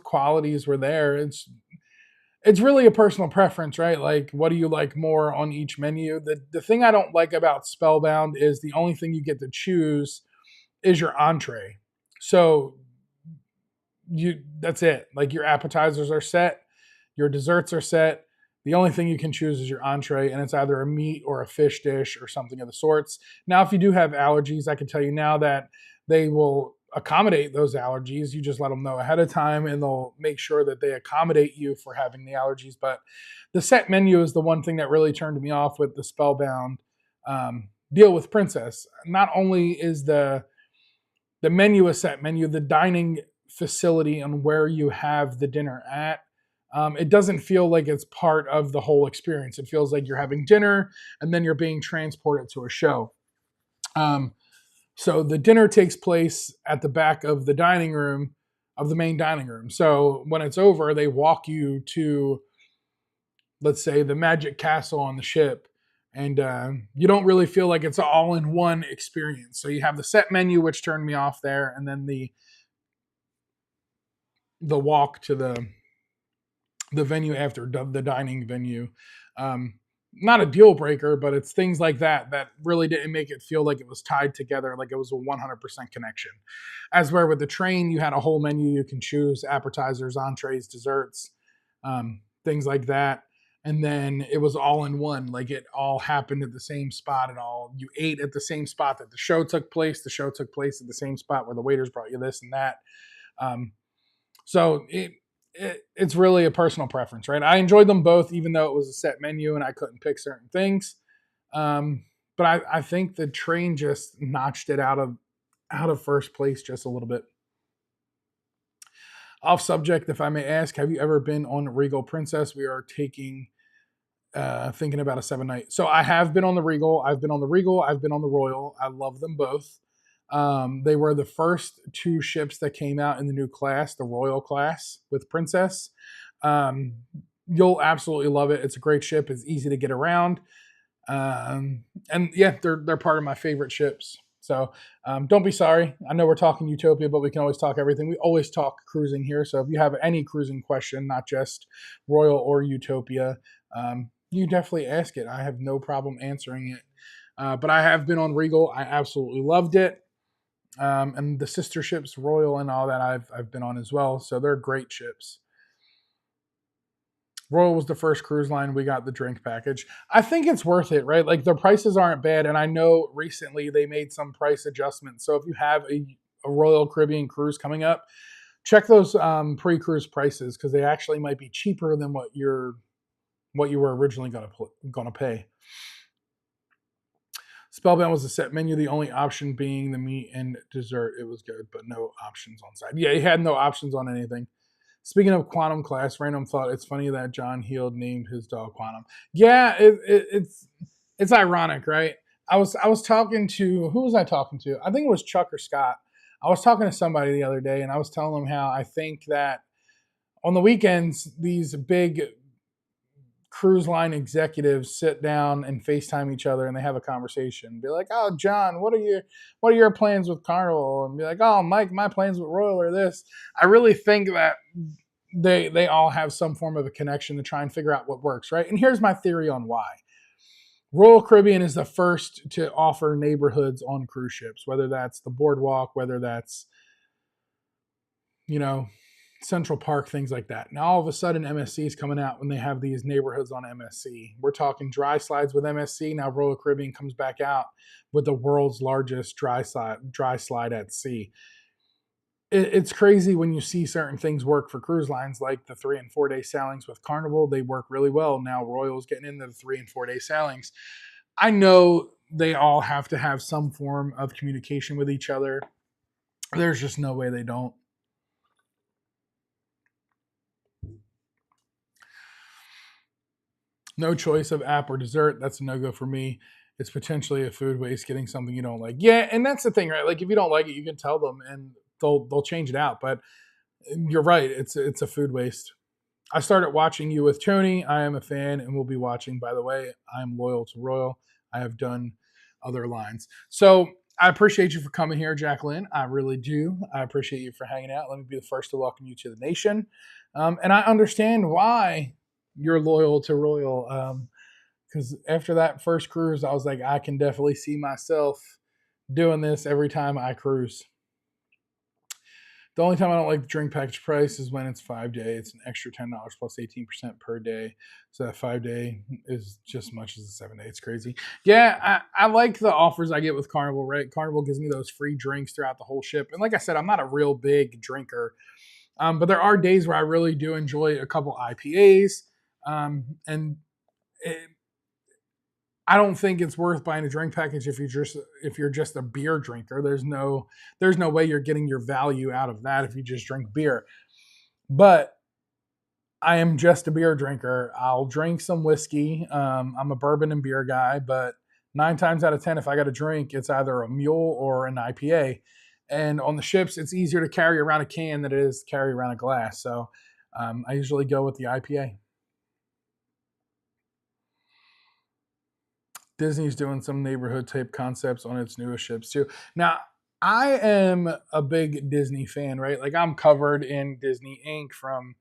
qualities were there. It's really a personal preference, right? Like, what do you like more on each menu? The thing I don't like about Spellbound is the only thing you get to choose is your entree. So that's it. Like, your appetizers are set, your desserts are set. The only thing you can choose is your entree, and it's either a meat or a fish dish or something of the sorts. Now, if you do have allergies, I can tell you now that they will accommodate those allergies. You just let them know ahead of time, and they'll make sure that they accommodate you for having the allergies. But the set menu is the one thing that really turned me off with the Spellbound deal with Princess. Not only is the menu a set menu, the dining facility and where you have the dinner at, it doesn't feel like it's part of the whole experience. It feels like you're having dinner and then you're being transported to a show. So the dinner takes place at the back of the dining room, of the main dining room. So when it's over, they walk you to, let's say, the Magic Castle on the ship. And you don't really feel like it's all in one experience. So you have the set menu, which turned me off there, and then the walk to the venue after the dining venue. Not a deal breaker, but it's things like that that really didn't make it feel like it was tied together, like it was a 100% connection. As where with the train, you had a whole menu you can choose: appetizers, entrees, desserts, things like that. And then it was all in one, like it all happened at the same spot. You ate at the same spot that the show took place. The show took place at the same spot where the waiters brought you this and that. So it's really a personal preference, right? I enjoyed them both, even though it was a set menu and I couldn't pick certain things. But I think the train just notched it out of first place just a little bit. Off subject, if I may ask, have you ever been on Regal Princess? We are thinking about a 7-night. So I have been on the Regal. I've been on the Regal. I've been on the Royal. I love them both. They were the first two ships that came out in the new class, the Royal class with Princess. You'll absolutely love it. It's a great ship. It's easy to get around. And yeah, they're part of my favorite ships. So don't be sorry. I know we're talking Utopia, but we can always talk everything. We always talk cruising here. So if you have any cruising question, not just Royal or Utopia, you definitely ask it. I have no problem answering it. But I have been on Regal. I absolutely loved it. And the sister ships, Royal and all that, I've been on as well. So they're great ships. Royal was the first cruise line we got the drink package. I think it's worth it, right? Like the prices aren't bad, and I know recently they made some price adjustments. So if you have a Royal Caribbean cruise coming up, check those pre-cruise prices because they actually might be cheaper than what you were originally gonna pay. Spellbound was a set menu, the only option being the meat and dessert. It was good, but no options on side. Yeah, he had no options on anything. Speaking of Quantum Class, random thought. It's funny that John Heald named his dog Quantum. Yeah, it's ironic, right? I was talking to who was I talking to? I think it was Chuck or Scott. I was talking to somebody the other day, and I was telling them how I think that on the weekends these big cruise line executives sit down and FaceTime each other and they have a conversation. Be like, "Oh, John, what are your plans with Carnival?" And be like, "Oh, Mike, my plans with Royal are this." I really think that they all have some form of a connection to try and figure out what works, right? And here's my theory on why. Royal Caribbean is the first to offer neighborhoods on cruise ships, whether that's the boardwalk, whether that's, you know, Central Park, things like that. Now all of a sudden MSC is coming out when they have these neighborhoods on MSC. We're talking dry slides with MSC. Now Royal Caribbean comes back out with the world's largest dry slide at sea. It's crazy when you see certain things work for cruise lines, like the 3 and 4 day sailings with Carnival. They work really well. Now Royal's getting into the 3 and 4 day sailings. I know they all have to have some form of communication with each other. There's just no way they don't. No choice of app or dessert. That's a no-go for me. It's potentially a food waste getting something you don't like. Yeah, and that's the thing, right? Like if you don't like it, you can tell them and they'll change it out. But you're right, it's a food waste. I started watching you with Tony. I am a fan and will be watching. By the way, I'm loyal to Royal. I have done other lines. So I appreciate you for coming here, Jacqueline. I really do. I appreciate you for hanging out. Let me be the first to welcome you to the nation. And I understand why you're loyal to Royal. Because after that first cruise, I was like, I can definitely see myself doing this every time I cruise. The only time I don't like the drink package price is when it's 5 day. It's an extra $10 plus 18% per day. So that 5 day is just as much as the 7 day. It's crazy. Yeah, I like the offers I get with Carnival, right? Carnival gives me those free drinks throughout the whole ship. And like I said, I'm not a real big drinker. But there are days where I really do enjoy a couple IPAs. And it, I don't think it's worth buying a drink package if you're just a beer drinker. There's no way you're getting your value out of that if you just drink beer. But I am just a beer drinker. I'll drink some whiskey. I'm a bourbon and beer guy, but 9 times out of 10, if I got a drink, it's either a mule or an IPA. And on the ships, it's easier to carry around a can than it is to carry around a glass. So I usually go with the IPA. Disney's doing some neighborhood type concepts on its newest ships too. Now, I am a big Disney fan, right? Like I'm covered in Disney ink from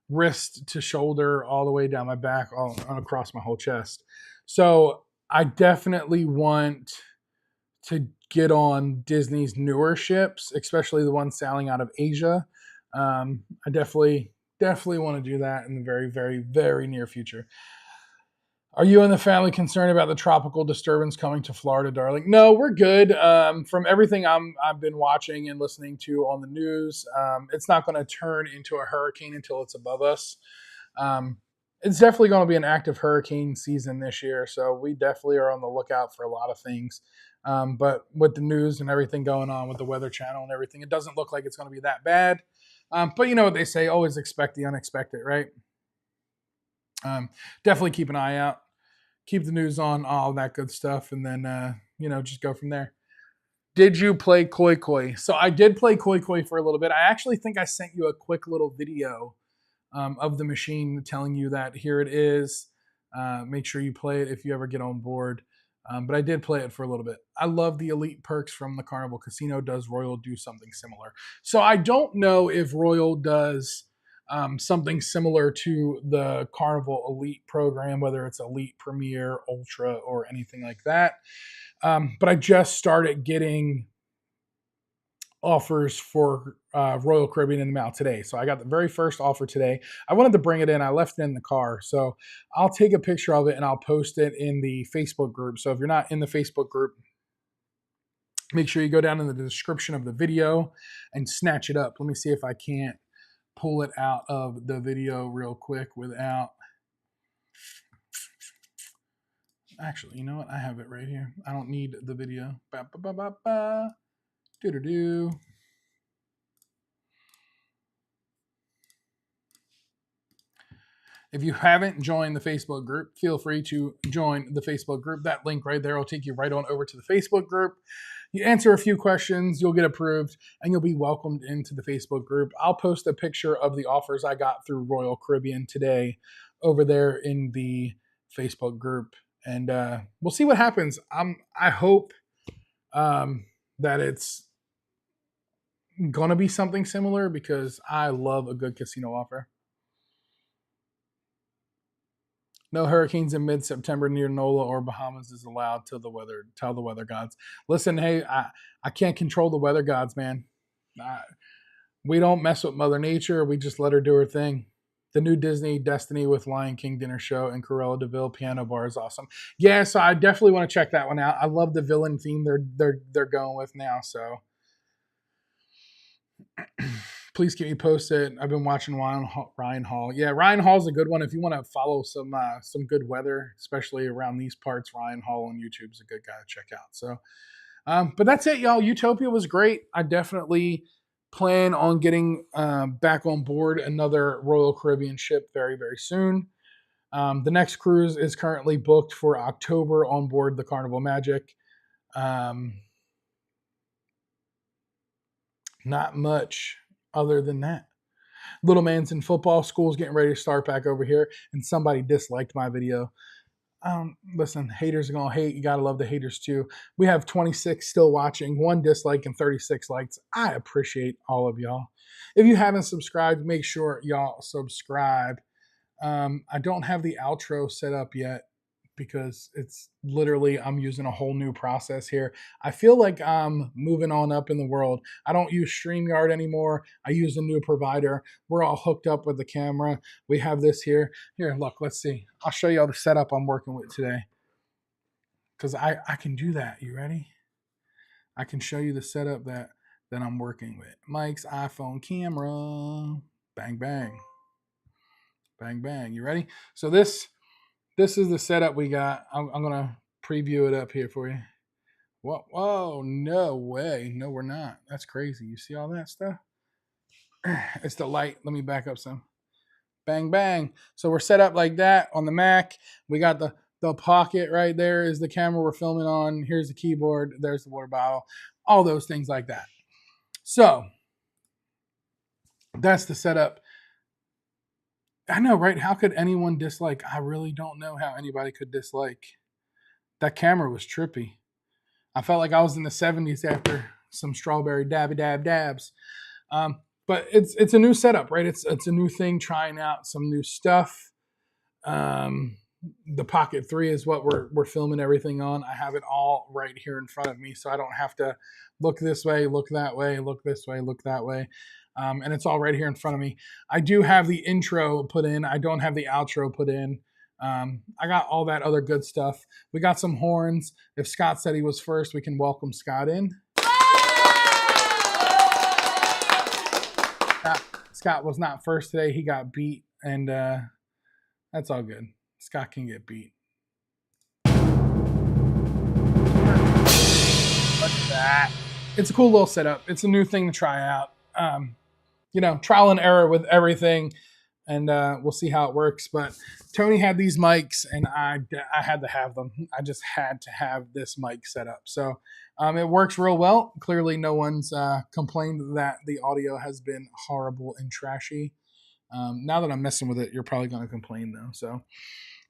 wrist to shoulder, all the way down my back, all across my whole chest. So I definitely want to get on Disney's newer ships, especially the ones sailing out of Asia. I definitely want to do that in the very, very, very near future. Are you and the family concerned about the tropical disturbance coming to Florida, darling? No, we're good. From everything I've been watching and listening to on the news, it's not going to turn into a hurricane until it's above us. It's definitely going to be an active hurricane season this year, so we definitely are on the lookout for a lot of things. But with the news and everything going on with the Weather Channel and everything, it doesn't look like it's going to be that bad. But you know what they say, always expect the unexpected, right? Definitely keep an eye out, keep the news on, all that good stuff, and then just go from there. Did you play Koi Koi? So I did play Koi Koi for a little bit. I actually think I sent you a quick little video of the machine telling you that here it is. Make sure you play it if you ever get on board. But I did play it for a little bit. I love the elite perks from the Carnival Casino. Does Royal do something similar? So I don't know if Royal does something similar to the Carnival Elite program, whether it's Elite, Premier, Ultra, or anything like that. But I just started getting offers for Royal Caribbean in the mail today. So I got the very first offer today. I wanted to bring it in. I left it in the car. So I'll take a picture of it and I'll post it in the Facebook group. So if you're not in the Facebook group, make sure you go down in the description of the video and snatch it up. Let me see if I can't pull it out of the video real quick without... Actually, you know what? I have it right here. I don't need the video. Ba, ba, ba, ba, ba. Do-do-do. If you haven't joined the Facebook group, feel free to join the Facebook group. That link right there will take you right on over to the Facebook group. You answer a few questions, you'll get approved, and you'll be welcomed into the Facebook group. I'll post a picture of the offers I got through Royal Caribbean today over there in the Facebook group. And we'll see what happens. I hope that it's going to be something similar because I love a good casino offer. No hurricanes in mid-September near NOLA or Bahamas is allowed. Tell the weather gods. Listen, hey, I can't control the weather gods, man. We don't mess with Mother Nature. We just let her do her thing. The new Disney Destiny with Lion King dinner show and Cruella de Vil piano bar is awesome. Yeah, so I definitely want to check that one out. I love the villain theme they're going with now. So please keep me posted. I've been watching Ryan Hall. Yeah, Ryan Hall's a good one. If you want to follow some good weather, especially around these parts, Ryan Hall on YouTube is a good guy to check out. So, but that's it, y'all. Utopia was great. I definitely plan on getting back on board another Royal Caribbean ship very, very soon. The next cruise is currently booked for October on board the Carnival Magic. Not much other than that. Little man's in football. School's getting ready to start back over here, and somebody disliked my video. Listen, haters are gonna hate. You gotta love the haters too. We have 26 still watching, 1 dislike and 36 likes. I appreciate all of y'all. If you haven't subscribed, make sure y'all subscribe. I don't have the outro set up yet because it's literally, I'm using a whole new process here. I feel like I'm moving on up in the world. I don't use StreamYard anymore. I use a new provider. We're all hooked up with the camera. We have this here. Here, look, let's see. I'll show you all the setup I'm working with today. Because I can do that. You ready? I can show you the setup that I'm working with. Mike's iPhone camera. Bang, bang. Bang, bang. You ready? So this is the setup we got. I'm going to preview it up here for you. Whoa, no way. No, we're not. That's crazy. You see all that stuff? It's the light. Let me back up some. Bang, bang. So we're set up like that on the Mac. We got the pocket right there is the camera we're filming on. Here's the keyboard. There's the water bottle. All those things like that. So that's the setup. I know, right? How could anyone dislike? I really don't know how anybody could dislike. That camera was trippy. I felt like I was in the 70s after some strawberry dabs. But it's a new setup, right? It's a new thing, trying out some new stuff. The Pocket 3 is what we're filming everything on. I have it all right here in front of me, so I don't have to look this way, look that way, look this way, look that way. And it's all right here in front of me. I do have the intro put in. I don't have the outro put in. I got all that other good stuff. We got some horns. If Scott said he was first, we can welcome Scott in. Scott was not first today. He got beat, and that's all good. Scott can get beat. Look at that. It's a cool little setup. It's a new thing to try out. Trial and error with everything, and we'll see how it works. But Tony had these mics, and I had to have them. I just had to have this mic set up. So it works real well. Clearly, no one's complained that the audio has been horrible and trashy. Now that I'm messing with it, you're probably going to complain, though. So,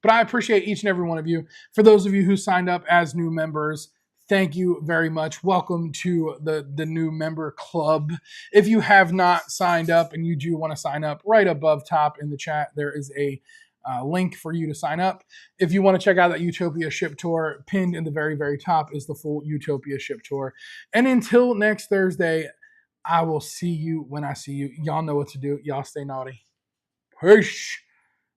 but I appreciate each and every one of you. For those of you who signed up as new members, thank you very much. Welcome to the new member club. If you have not signed up and you do want to sign up, right above top in the chat, there is a link for you to sign up. If you want to check out that Utopia ship tour, pinned in the very, very top is the full Utopia ship tour. And until next Thursday, I will see you when I see you. Y'all know what to do. Y'all stay naughty. Peace.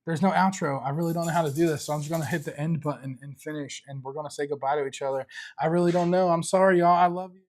There's no outro. I really don't know how to do this, so I'm just gonna hit the end button and finish, and we're gonna say goodbye to each other. I really don't know. I'm sorry, y'all. I love you.